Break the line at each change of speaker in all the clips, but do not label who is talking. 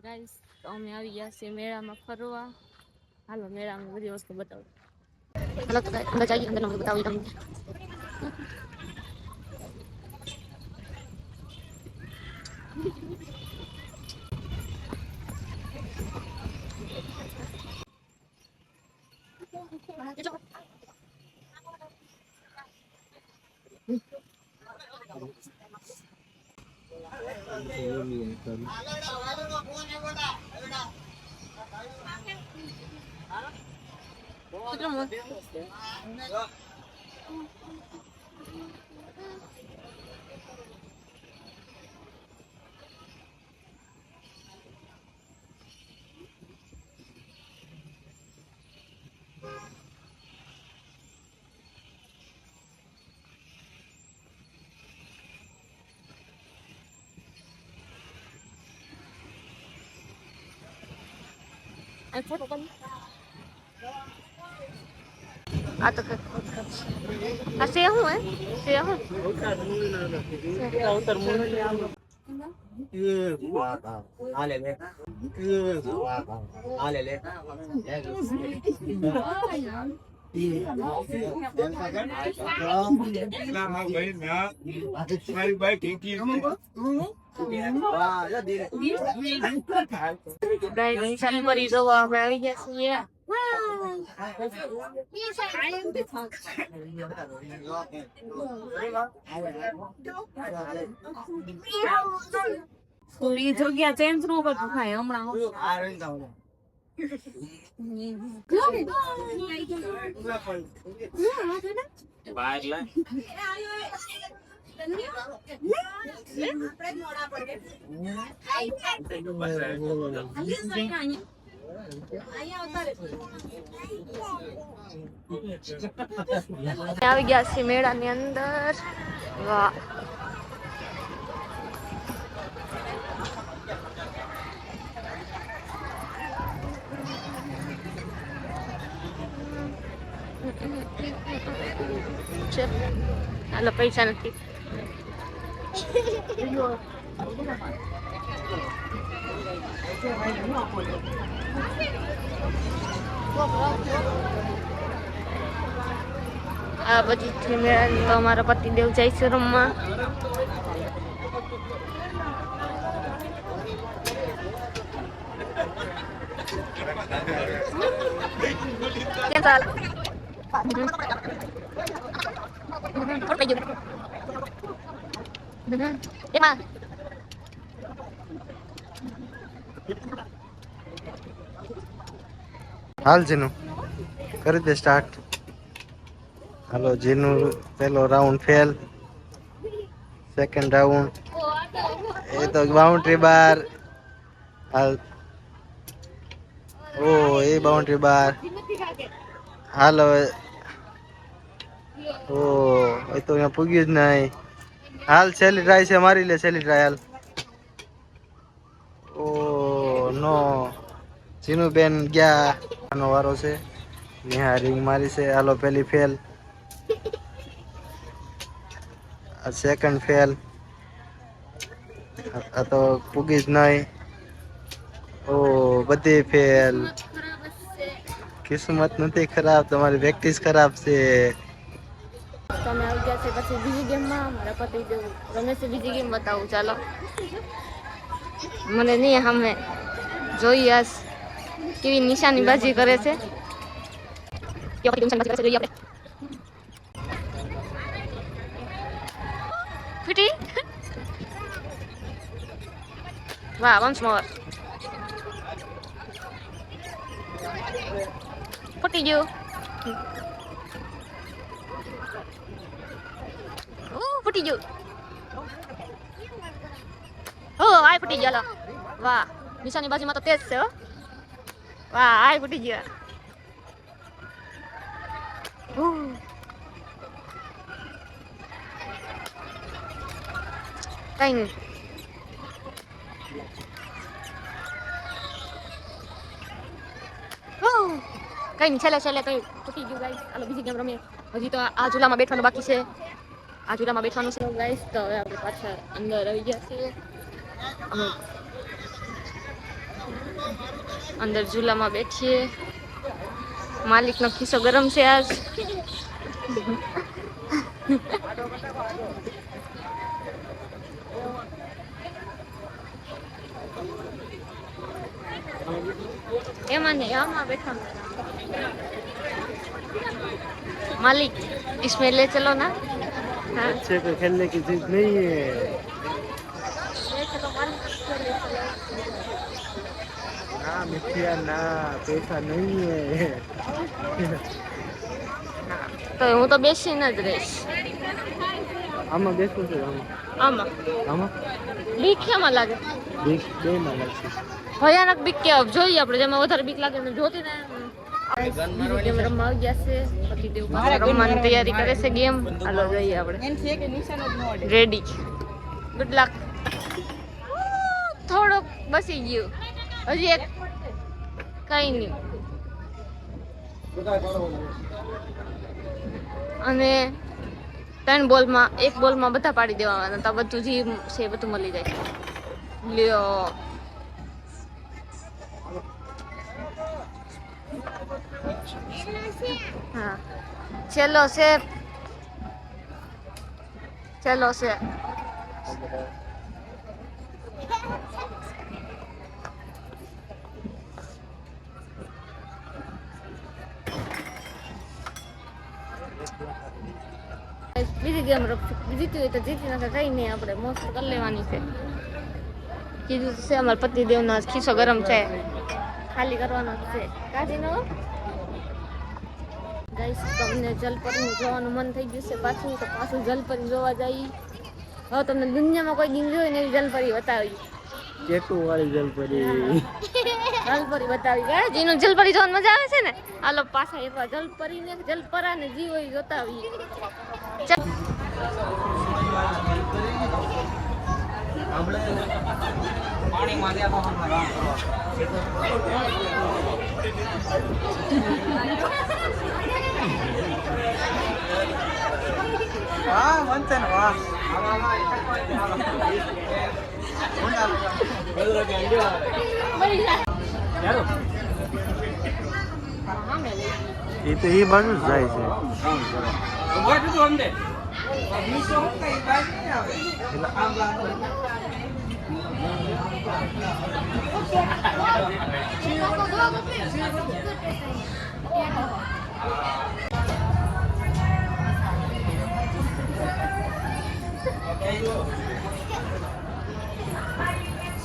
Guys તો અમે આવી ગયા છીએ મેળામાં ફરવા. હાલો મેળામાં બધી વસ્તુ બતાવું. હાલો તો અંદર જઈએ, અંદર બતાવું તમને. આ તો આ સે હું હે સે હું હાલે લે હાલે લે ફરી જોવા અમે આવી ગયા છીએ. જગ્યા ચેન્જ નો કરતું થાય હમણાં આવી ગયા છે મેળા ની અંદર. વાહ હાલો પૈસા નથી. આ પછી મેળા તો અમારા પતિદેવ જાય છે રમવા.
હાલ જીનું કરી દે સ્ટાર્ટ. હાલો જીનું પેલો રાઉન્ડ ફેલ, સેકન્ડ રાઉન્ડ એ તો બાઉન્ડ્રી બાર. હાલ ઓ એ બાઉન્ડ્રી બાર. હાલો ઓ એ તો અહીંયા પૂગ્યું જ નહીં. હાલ છેલ્લી ટ્રાય છે, મારી લે છેલ્લી ટ્રાય. હાલ ઓ નો જીનું બેન ગયા. આનો વારો છે. નેહા રિંગ મારી છે. હાલો પેલી ફેલ, આ સેકન્ડ ફેલ. આ તો પૂગી જ નહીં. ઓ બધી ફેલ. કિસ્મત નથી ખરાબ, તમારી પ્રેક્ટિસ ખરાબ છે.
તમે આવી ગયા છે પછી બીજી ગેમમાં. મારા પતિ રમે છે બીજી ગેમ. બતાવું ચાલો. મને નહીં સામે જોઈએ આજ કેવી નિશાની બાજી કરે છે. ફીટી વાહ વન્સ મોર ફૂટી ગયું. ફૂટી ગયું. હો આય ફૂટી ગયો. વાહ નિશાની બાજુમાં તો તેજ છે. હો વાહ આય ફૂટી ગયો. કઈ નહીં. કઈ નહીં છેલ્લે છેલ્લે કઈ તૂટી ગયું ગાઈસ. હાલો બીજી ગેમ રમીએ. હજી તો આ ઝૂલામાં બેઠવાનું બાકી છે. આ ઝૂલામાં બેઠવાનું છે ગાઈસ. તો હવે આપણે પાછા અંદર આવી ગયા છીએ. અમે અંદર ઝૂલામાં બેઠીએ. માલિકનો ખિસ્સો ગરમ છે આજ. એમાં નહીં, આમાં બેઠા. मालिक इसमें ले चलो ना. हाँ
बच्चे को खेलने की चीज नहीं है.
ले चलो मालिक, ले चलो.
ना मिठिया ना, पैसा नहीं है.
તો હું તો બેસીને જ રહીશ.
આમાં બેસવું છે.
આમાં
આમાં
બીક કેમાં લાગે?
બીક બે માં લાગશે.
ભયાનક બીક કે જોઈએ આપણે, જેમાં વધારે બીક લાગે ને જોતી ને. ગેમ રમવા આવી ગયા છે. પતિદેવ રમવાની તૈયારી કરે છે ગેમ. હાલો જોઈએ આપણે. રેડી. Good luck. થોડોક બસી ગયું, હજી એક કઈ નહીં. અને 3 બોલમાં 1 બોલમાં બધા પાડી દેવાના, તો બધું જે છે બધું મળી જાય. લ્યો. हाँ चलो से, चलो से. બીજી ગેમ જીતી હોય તો જીતી નાખે, કઈ નહીં, આપણે મોસ્ટ કરી લેવાની છે. કીધું છે અમારા પતિદેવનો ખિસ્સો ગરમ છે, ખાલી કરવાનો છે. કાઢીનો ગાઈસ, તમને જલપરી જોવાનું મન થઈ ગયું છે પાછું, તો પાછું જલપરી જોવા જઈએ. હવે તમને દુનિયામાં કોઈ દિન જોઈ ને એવી જલપરી બતાવી.
કેટુ વાળી જલપરી.
જલપરી બતાવી ગયા. જેનું જલપરી જોવાની મજા આવે છે ને, હાલો પાછા એકવાર જલપરી ને જલપરા ને જી હોય જોતા આવીએ.
હા બનશે ને. વાહ એ તો એ બાજુ જ જાય છે.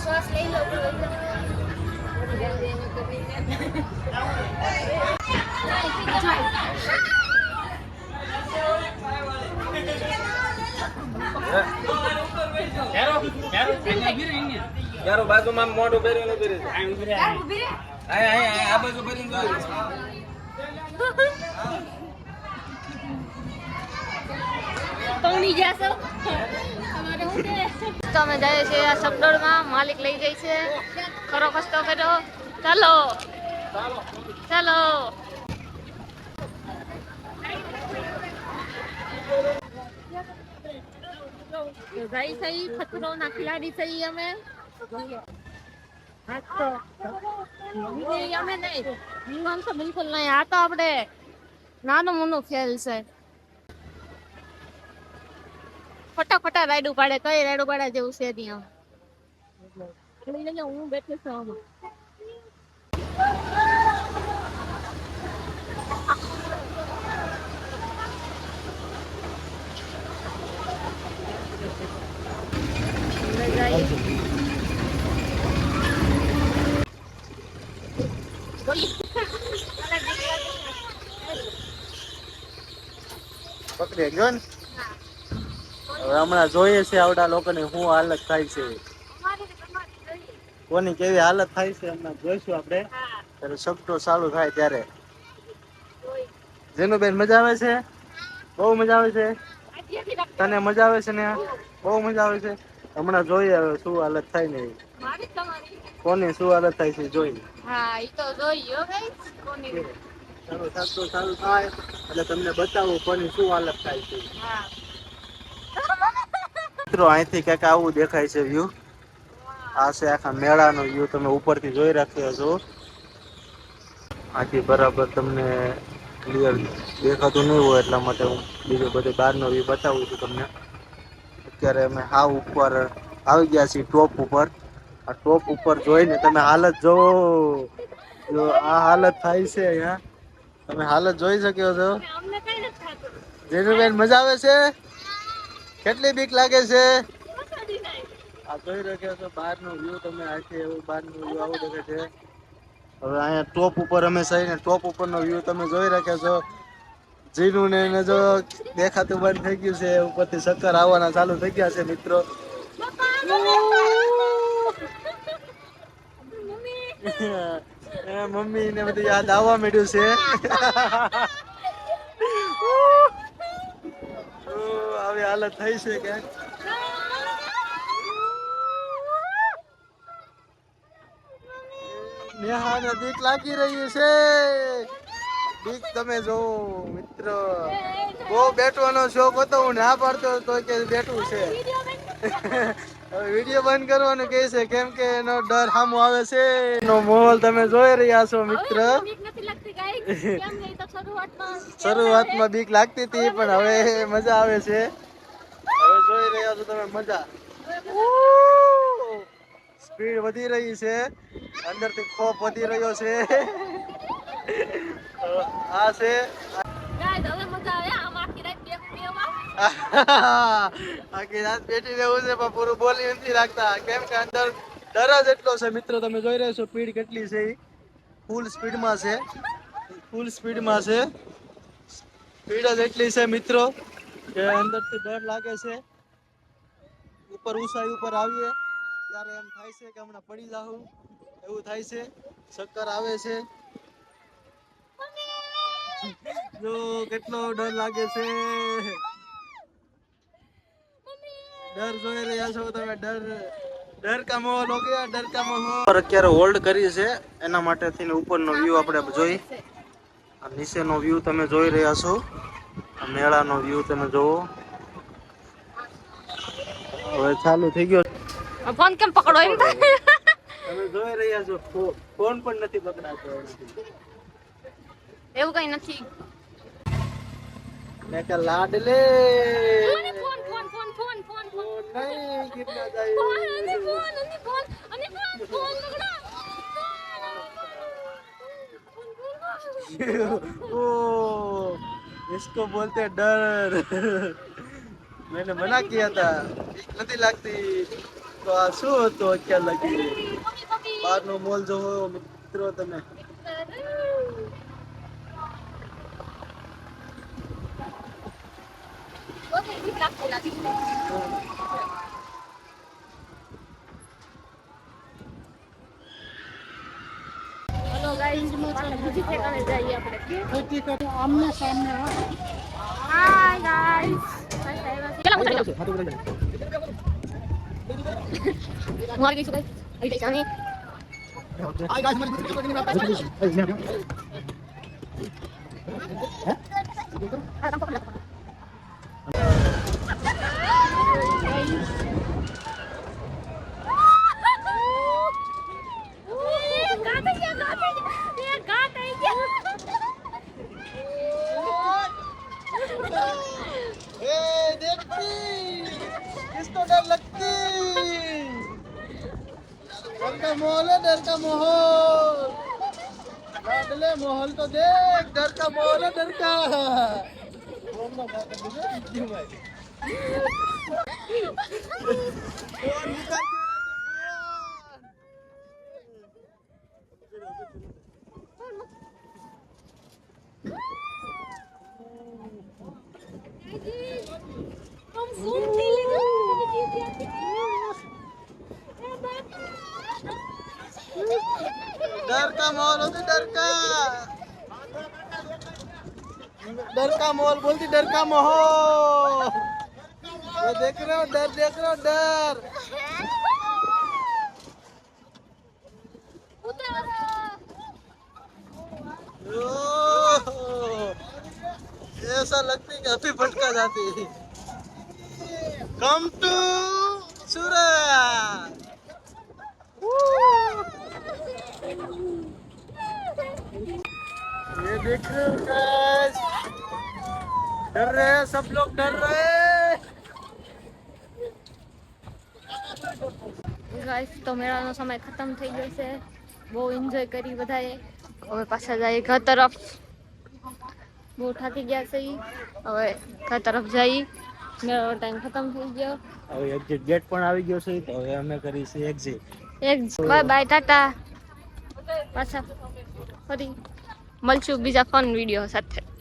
શ્વાસ લઈ લો.
યારો બાજુમાં મોઢું પહેરીને ઉભી રહે. આ બાજુ ભરીને જોયું.
પૌણી જાશો. તો અમે જઈએ છીએ આ સબડોળમાં. માલિક લઈ જાય છે. ખરો ખસ્તો કર્યો. ચાલો ચાલો. ભાઈ સહી ખતરો ના ખિલાડી સહી અમે. અમે નહીં, આમ તો બિલકુલ નહીં. આ તો આપણે નાનું મોનું ખેલ છે. ફટાફટા રાયડું પાડે, કઈ રાયડું પાડે જેવું છે ત્યાં. હું બેઠી છું આમાં.
પકડી ગયો ને. હવે હમણાં જોઈએ છે આવડા લોકોની શું હાલત થાય છે, કોની કેવી હાલત થાય છે હમણાં જોઈશું આપણે. ત્યારે સબટો ચાલુ થાય ત્યારે. જેનુબેન મજા આવે છે? બહુ મજા આવે છે. તને મજા આવે છે ને? બહુ મજા આવે છે. હમણાં જોઈએ હવે શું હાલત થાય ને કોની શું હાલત થાય છે જોઈએ.
હા ઈ તો જોઈયો ગાઈસ કોની.
ચાલો સબટો ચાલુ થાય એટલે તમને બતાવું કોની શું હાલત થાય છે.
હા
મિત્રો અહીંથી કંઈક આવું દેખાય છે વ્યૂ. આ છે આખા મેળાનો વ્યૂ, તમે ઉપરથી જોઈ રાખ્યો છો. આથી બરાબર તમને ક્લિયર દેખાતું નહીં હોય એટલા માટે હું બીજો બધે બહારનો વ્યૂ બતાવું છું તમને. અત્યારે અમે હાવ ઉપર આવી ગયા છીએ ટોપ ઉપર. આ ટોપ ઉપર જોઈને તમે હાલત જોવો, જો આ હાલત થાય છે અહીંયા, તમે હાલત જોઈ શક્યો છો. જેનુબેન મજા આવે છે? કેટલી બીક લાગે છે? આ જોઈ રહ્યા છો બહારનો વ્યૂ તમે, આથી એવું બહારનો વ્યૂ આવો દેખે છે. હવે અહીંયા ટોપ ઉપર અમે સહીને ટોપ ઉપરનો વ્યૂ તમે જોઈ રહ્યા છો. જીનું ને એને જો દેખાતું બંધ થઈ ગયું છે, ઉપરથી ચક્કર આવવાના ચાલુ થઈ ગયા છે મિત્રો. મમ્મી ને બધું યાદ આવવા માંડ્યું છે. આવી હાલત થઈ છે કે નેહાને બીક લાગી રહી છે. બીક તમે જો મિત્રો, બહુ બેઠવાનો શોખ હતો, હું ના પાડતો તો કે બેઠવું છે. હવે વિડીયો બંધ કરવાનું કહે છે કેમ કે એનો ડર સામો આવે છે. એનો માહોલ તમે જોઈ રહ્યા છો મિત્ર. શરૂઆતમાં બીક લાગતી હતી પણ હવે મજા આવે છે. હવે જોઈ રહ્યા છો તમે મજા. સ્પીડ વધી રહી છે, અંદરથી ખોફ વધી રહ્યો છે. આ છે આખી રાત બેઠી રહેવું છે પણ પૂરું બોલી નથી રાખતા કેમ કે અંદર ડર જ એટલો છે મિત્રો. તમે જોઈ રહ્યા છો સ્પીડ કેટલી છે, ફૂલ સ્પીડમાં છે, ફૂલ સ્પીડમાં છે. સ્પીડ જ એટલી છે મિત્રો કે અંદરથી ડર લાગે છે. ઉપર ઊંચાઈ ઉપર આવીએ ત્યારે એમ થાય છે કે હમણાં પડી જાઉં એવું થાય છે. ચક્કર આવે છે. જો કેટલો ડર લાગે છે. ડર જોઈ રહ્યા છો તમે, ડર કા માહોલ હો ગયા, ડર કા માહોલ. અત્યારે હોલ્ડ કરી છે એના માટે થઈને ઉપરનો વ્યૂ આપણે જોઈ. આ નીચેનો વ્યૂ તમે જોઈ રહ્યા છો, આ મેળાનો વ્યૂ તમે જોવો. હવે ચાલુ થઈ ગયો.
ફોન કેમ પકડો એમ થાય?
તમે જોઈ રહ્યા છો ફોન પણ નથી પકડાતો.
એવું કઈ નથી.
મેં કે લાડલે
phone phone phone phone phone phone
નહીં કિतना જાય
ફોન ફોન
ओ इसको बोलते डर. मैंने मना किया था નથી લાગતી તો આ શું હતું અત્યારે લગી. બહારનો મોલ જોવો મિત્રો તમે.
हेलो गाइस, બીજી ઠેકાણે જઈએ આપણે.
आमने सामने
હાય ગાઈસ. ચલો હું ચાલી જાઉં. હું આવી ગઈ છું ગાઈસ. આવી ગઈ સામે.
किसको डर लगती? डर का माहौल है, डर का माहौल. लाडले माहौल तो देख, डर का माहौल है, डर का. डर का माहौल होती, डर का माहौल बोलती, डर का माहौल. ये देख रहे हो डर, देख रहे हो डर. ऐसा लगती कि अभी फटका जाती. कम टू सूरत. देख रहे हो guys? डर रहे हैं सब लोग डर रहे हैं
ગાઈસ તો મેળાનો સમય ખતમ થઈ ગયો છે બહુ એન્જોય કરી બધાએ હવે પાછા જઈએ ઘર તરફ બહુ થાકી ગયા છે હવે ઘર તરફ જઈ મેળાનો ટાઈમ ખતમ થઈ ગયો
હવે એક્ઝિટ ગેટ પણ આવી ગયો છે તો હવે અમે કરીશું એક્ઝિટ
એક બાય બાય ટાટા પાછા ફરી મળશું બીજા ફન વિડીયો સાથે